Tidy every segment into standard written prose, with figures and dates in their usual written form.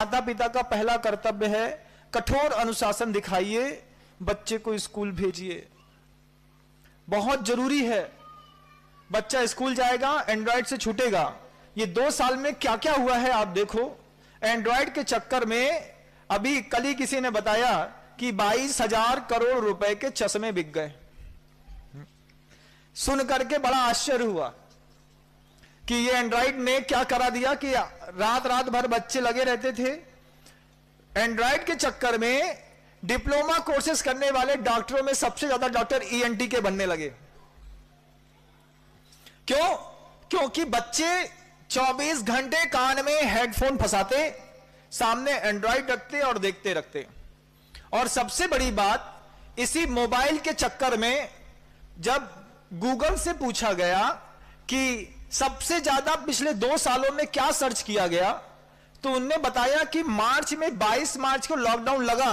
माता पिता का पहला कर्तव्य है कठोर अनुशासन दिखाइए, बच्चे को स्कूल भेजिए। बहुत जरूरी है। बच्चा स्कूल जाएगा, एंड्रॉयड से छूटेगा। ये 2 साल में क्या क्या हुआ है आप देखो। एंड्रॉयड के चक्कर में अभी कल ही किसी ने बताया कि 22,000 करोड़ रुपए के चश्मे बिक गए। सुन करके बड़ा आश्चर्य हुआ कि ये एंड्रॉयड ने क्या करा दिया कि रात रात भर बच्चे लगे रहते थे। एंड्रॉयड के चक्कर में डिप्लोमा कोर्सेज करने वाले डॉक्टरों में सबसे ज्यादा डॉक्टर ईएनटी के बनने लगे। क्यों? क्योंकि बच्चे 24 घंटे कान में हेडफोन फंसाते, सामने एंड्रॉयड रखते और देखते रखते। और सबसे बड़ी बात, इसी मोबाइल के चक्कर में जब गूगल से पूछा गया कि सबसे ज्यादा पिछले 2 सालों में क्या सर्च किया गया, तो उनने बताया कि मार्च में 22 मार्च को लॉकडाउन लगा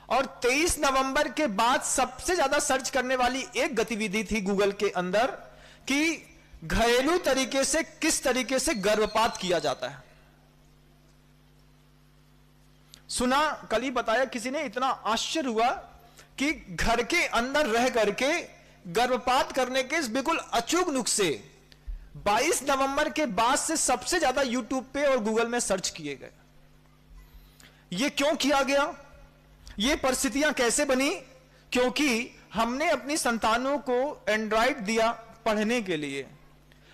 और 23 नवंबर के बाद सबसे ज्यादा सर्च करने वाली एक गतिविधि थी गूगल के अंदर कि घरेलू तरीके से किस तरीके से गर्भपात किया जाता है। सुना कल ही बताया किसी ने, इतना आश्चर्य हुआ कि घर के अंदर रह करके गर्भपात करने के इस बिल्कुल अचूक नुस्खे 22 नवंबर के बाद से सबसे ज्यादा यूट्यूब पे और गूगल में सर्च किए गए। ये क्यों किया गया? ये परिस्थितियां कैसे बनी? क्योंकि हमने अपनी संतानों को एंड्रॉयड दिया पढ़ने के लिए,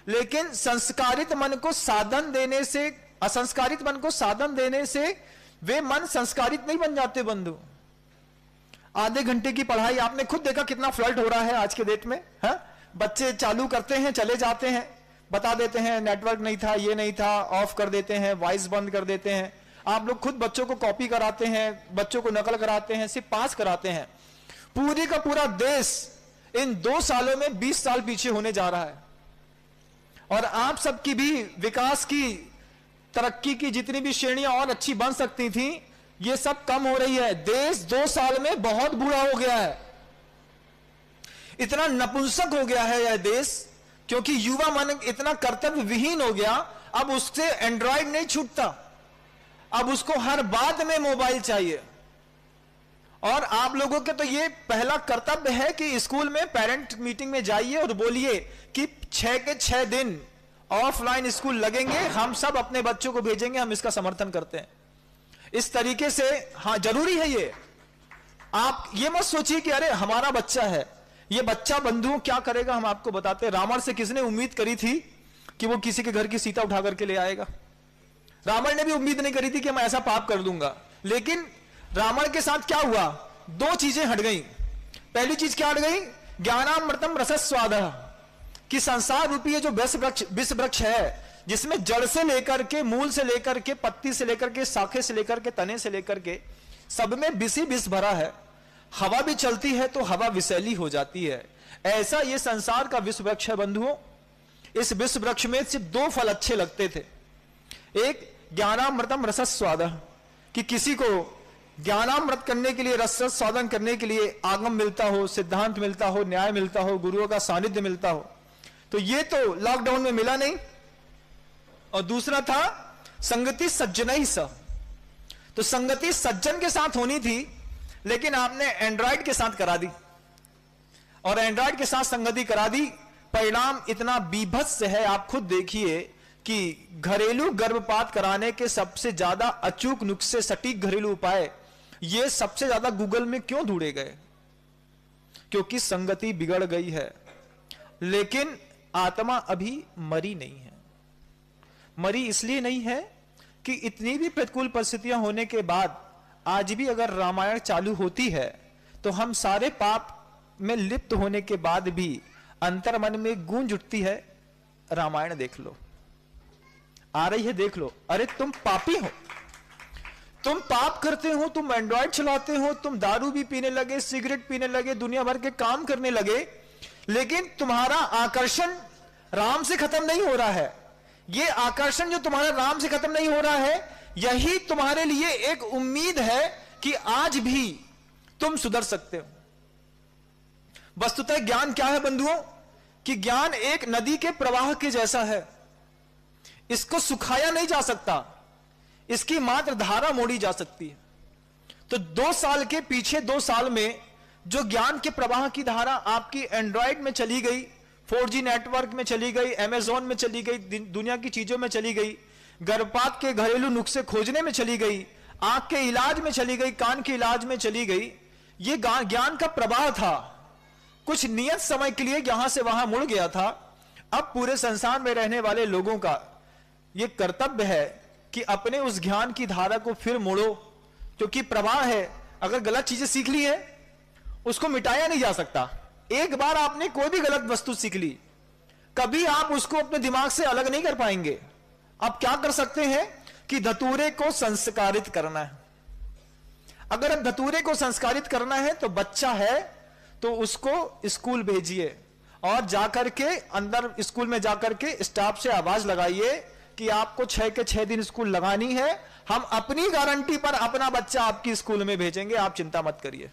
लेकिन संस्कारित मन को साधन देने से, असंस्कारित मन को साधन देने से वे मन संस्कारित नहीं बन जाते बंधु। आधे घंटे की पढ़ाई, आपने खुद देखा कितना फ्लर्ट हो रहा है आज के डेट में, है? बच्चे चालू करते हैं, चले जाते हैं, बता देते हैं नेटवर्क नहीं था, ये नहीं था, ऑफ कर देते हैं, वॉइस बंद कर देते हैं। आप लोग खुद बच्चों को कॉपी कराते हैं, बच्चों को नकल कराते हैं, सिर्फ पास कराते हैं। पूरी का पूरा देश इन 2 सालों में 20 साल पीछे होने जा रहा है। और आप सबकी भी विकास की, तरक्की की जितनी भी श्रेणियां और अच्छी बन सकती थी, ये सब कम हो रही है। देश 2 साल में बहुत बुरा हो गया है, इतना नपुंसक हो गया है यह देश, क्योंकि युवा मन इतना कर्तव्य विहीन हो गया। अब उससे एंड्रॉयड नहीं छूटता, अब उसको हर बात में मोबाइल चाहिए। और आप लोगों के तो ये पहला कर्तव्य है कि स्कूल में पेरेंट मीटिंग में जाइए और बोलिए कि 6 के 6 दिन ऑफलाइन स्कूल लगेंगे, हम सब अपने बच्चों को भेजेंगे, हम इसका समर्थन करते हैं। इस तरीके से, हाँ जरूरी है ये। आप ये मत सोचिए कि अरे हमारा बच्चा है, ये बच्चा बंधुओं क्या करेगा, हम आपको बताते हैं। रावण से किसने उम्मीद करी थी कि वो किसी के घर की सीता उठा करके ले आएगा? रावण ने भी उम्मीद नहीं करी थी कि मैं ऐसा पाप कर दूंगा। लेकिन रावण के साथ क्या हुआ? 2 चीजें हट गई। पहली चीज क्या हट गई? ज्ञानामृतम रसस्वादः, कि संसार रूपी ये जो विष वृक्ष है, जिसमें जड़ से लेकर के, मूल से लेकर के, पत्ती से लेकर के, शाखे से लेकर के, तने से लेकर के, सब में विष ही विष भरा है। हवा भी चलती है तो हवा विषैली हो जाती है। ऐसा ये संसार का विष वृक्ष है बंधुओं। इस विष वृक्ष में सिर्फ 2 फल अच्छे लगते थे। एक ज्ञानामृतम रसस्वादः, कि किसी को ज्ञानामृत करने के लिए, रस स्वादन करने के लिए आगम मिलता हो, सिद्धांत मिलता हो, न्याय मिलता हो, गुरुओं का सानिध्य मिलता हो। तो ये तो लॉकडाउन में मिला नहीं। और दूसरा था संगति सज्जनैः सह, तो संगति सज्जन के साथ होनी थी, लेकिन आपने एंड्रॉयड के साथ करा दी। और एंड्रॉयड के साथ संगति करा दी, परिणाम इतना बीभत्स है। आप खुद देखिए कि घरेलू गर्भपात कराने के सबसे ज्यादा अचूक नुस्खे, सटीक घरेलू उपाय, ये सबसे ज्यादा गूगल में क्यों ढूंढे गए? क्योंकि संगति बिगड़ गई है। लेकिन आत्मा अभी मरी नहीं है। मरी इसलिए नहीं है कि इतनी भी प्रतिकूल परिस्थितियां होने के बाद आज भी अगर रामायण चालू होती है तो हम सारे पाप में लिप्त होने के बाद भी अंतर्मन में गूंज उठती है, रामायण देख लो, आ रही है देख लो। अरे तुम पापी हो, तुम पाप करते हो, तुम एंड्रॉयड चलाते हो, तुम दारू भी पीने लगे, सिगरेट पीने लगे, दुनिया भर के काम करने लगे, लेकिन तुम्हारा आकर्षण राम से खत्म नहीं हो रहा है। ये आकर्षण जो तुम्हारा राम से खत्म नहीं हो रहा है, यही तुम्हारे लिए एक उम्मीद है कि आज भी तुम सुधर सकते हो। वस्तुतः ज्ञान क्या है बंधुओं? कि ज्ञान एक नदी के प्रवाह के जैसा है। इसको सुखाया नहीं जा सकता, इसकी मात्र धारा मोड़ी जा सकती है। तो 2 साल के पीछे 2 साल में जो ज्ञान के प्रवाह की धारा आपकी एंड्रॉयड में चली गई, 4G नेटवर्क में चली गई, अमेज़न में चली गई, दुनिया की चीजों में चली गई, गर्भपात के घरेलू नुस्खे खोजने में चली गई, आंख के इलाज में चली गई, कान के इलाज में चली गई, ये ज्ञान का प्रवाह था, कुछ नियत समय के लिए यहां से वहां मुड़ गया था। अब पूरे संसार में रहने वाले लोगों का यह कर्तव्य है कि अपने उस ज्ञान की धारा को फिर मोड़ो, क्योंकि प्रवाह है। अगर गलत चीजें सीख ली है उसको मिटाया नहीं जा सकता। एक बार आपने कोई भी गलत वस्तु सीख ली, कभी आप उसको अपने दिमाग से अलग नहीं कर पाएंगे। आप क्या कर सकते हैं कि धतूरे को संस्कारित करना है। अगर अब धतूरे को संस्कारित करना है तो बच्चा है तो उसको स्कूल भेजिए और जाकर के अंदर स्कूल में जाकर के स्टाफ से आवाज लगाइए कि आपको 6 के 6 दिन स्कूल लगानी है, हम अपनी गारंटी पर अपना बच्चा आपकी स्कूल में भेजेंगे, आप चिंता मत करिए।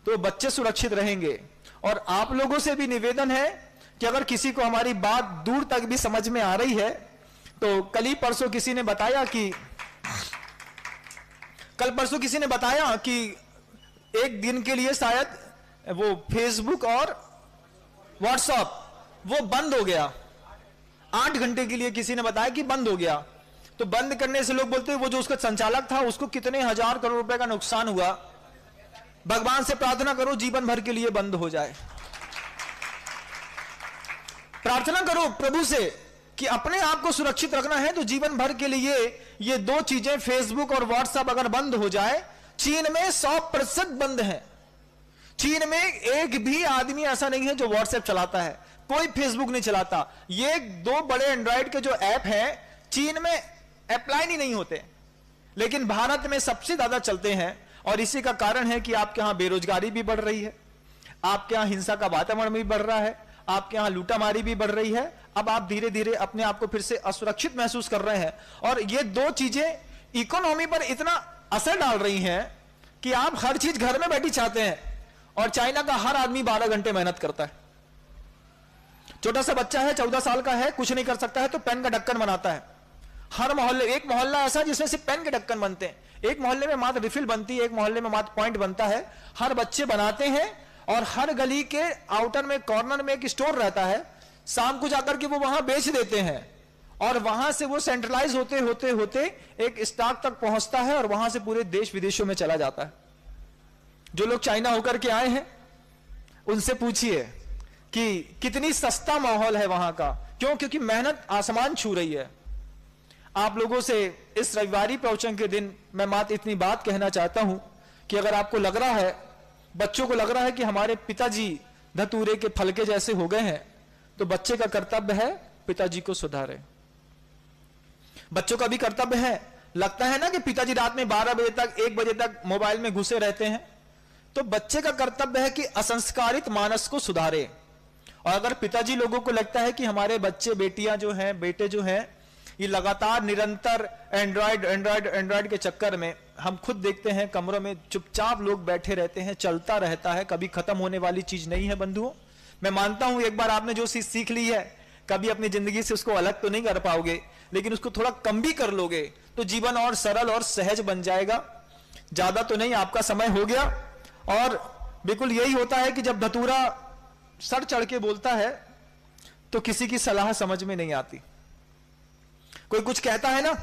तो बच्चे सुरक्षित रहेंगे। और आप लोगों से भी निवेदन है कि अगर किसी को हमारी बात दूर तक भी समझ में आ रही है, तो कल परसों किसी ने बताया कि एक दिन के लिए शायद वो फेसबुक और व्हाट्सएप वो बंद हो गया, 8 घंटे के लिए किसी ने बताया कि बंद हो गया। तो बंद करने से लोग बोलते हैं वो जो उसका संचालक था उसको कितने हजार करोड़ रुपए का नुकसान हुआ। भगवान से प्रार्थना करो जीवन भर के लिए बंद हो जाए। प्रार्थना करो प्रभु से कि अपने आप को सुरक्षित रखना है तो जीवन भर के लिए ये 2 चीजें फेसबुक और व्हाट्सएप अगर बंद हो जाए। चीन में 100% बंद है। चीन में एक भी आदमी ऐसा नहीं है जो व्हाट्सएप चलाता है, कोई फेसबुक नहीं चलाता। ये 2 बड़े एंड्रॉइड के जो ऐप हैं चीन में अप्लाई नहीं होते, लेकिन भारत में सबसे ज्यादा चलते हैं। और इसी का कारण है कि आपके यहां बेरोजगारी भी बढ़ रही है, आपके यहां हिंसा का वातावरण भी बढ़ रहा है, आपके यहां लूटामारी भी बढ़ रही है। अब आप धीरे धीरे अपने आप को फिर से असुरक्षित महसूस कर रहे हैं। और ये 2 चीजें इकोनॉमी पर इतना असर डाल रही हैं कि आप हर चीज घर में बैठी चाहते हैं। और चाइना का हर आदमी 12 घंटे मेहनत करता है। छोटा सा बच्चा है, 14 साल का है, कुछ नहीं कर सकता है तो पेन का ढक्कन बनाता है। हर मोहल्ले, एक मोहल्ला ऐसा जिसमें से पेन के ढक्कन बनते हैं। एक मोहल्ले में मात्र रिफिल बनती है, एक मोहल्ले में मात्र पॉइंट बनता है। हर बच्चे बनाते हैं और हर गली के आउटर में कॉर्नर में एक स्टोर रहता है, शाम को जाकर के वो वहां बेच देते हैं। और वहां से वो सेंट्रलाइज होते होते होते एक स्टॉक तक पहुंचता है और वहां से पूरे देश विदेशों में चला जाता है। जो लोग चाइना होकर के आए हैं उनसे पूछिए कि कितनी सस्ता माहौल है वहां का। क्यों? क्योंकि मेहनत आसमान छू रही है। आप लोगों से इस रविवारी प्रवचन के दिन मैं मात्र इतनी बात कहना चाहता हूं कि अगर आपको लग रहा है, बच्चों को लग रहा है कि हमारे पिताजी धतूरे के फल के जैसे हो गए हैं, तो बच्चे का कर्तव्य है पिताजी को सुधारे। बच्चों का भी कर्तव्य है। लगता है ना कि पिताजी रात में 12 बजे तक 1 बजे तक मोबाइल में घुसे रहते हैं, तो बच्चे का कर्तव्य है कि असंस्कारित मानस को सुधारे। और अगर पिताजी लोगों को लगता है कि हमारे बच्चे बेटियां जो हैं, बेटे जो हैं, ये लगातार निरंतर एंड्रॉयड के चक्कर में, हम खुद देखते हैं कमरों में चुपचाप लोग बैठे रहते हैं, चलता रहता है, कभी खत्म होने वाली चीज नहीं है बंधुओं। मैं मानता हूं एक बार आपने जो चीज सीख ली है, कभी अपनी जिंदगी से उसको अलग तो नहीं कर पाओगे, लेकिन उसको थोड़ा कम भी कर लोगे तो जीवन और सरल और सहज बन जाएगा। ज्यादा तो नहीं, आपका समय हो गया। और बिल्कुल यही होता है कि जब धतूरा सर चढ़ के बोलता है तो किसी की सलाह समझ में नहीं आती। कोई कुछ कहता है ना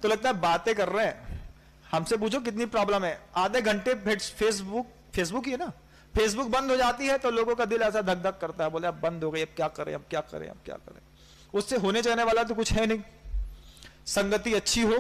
तो लगता है बातें कर रहे हैं। हमसे पूछो कितनी प्रॉब्लम है, आधे घंटे फेसबुक ही है ना, फेसबुक बंद हो जाती है तो लोगों का दिल ऐसा धक धक करता है, बोले अब बंद हो गई, अब क्या करें, अब क्या करें, अब क्या करें। उससे होने जाने वाला तो कुछ है नहीं। संगति अच्छी हो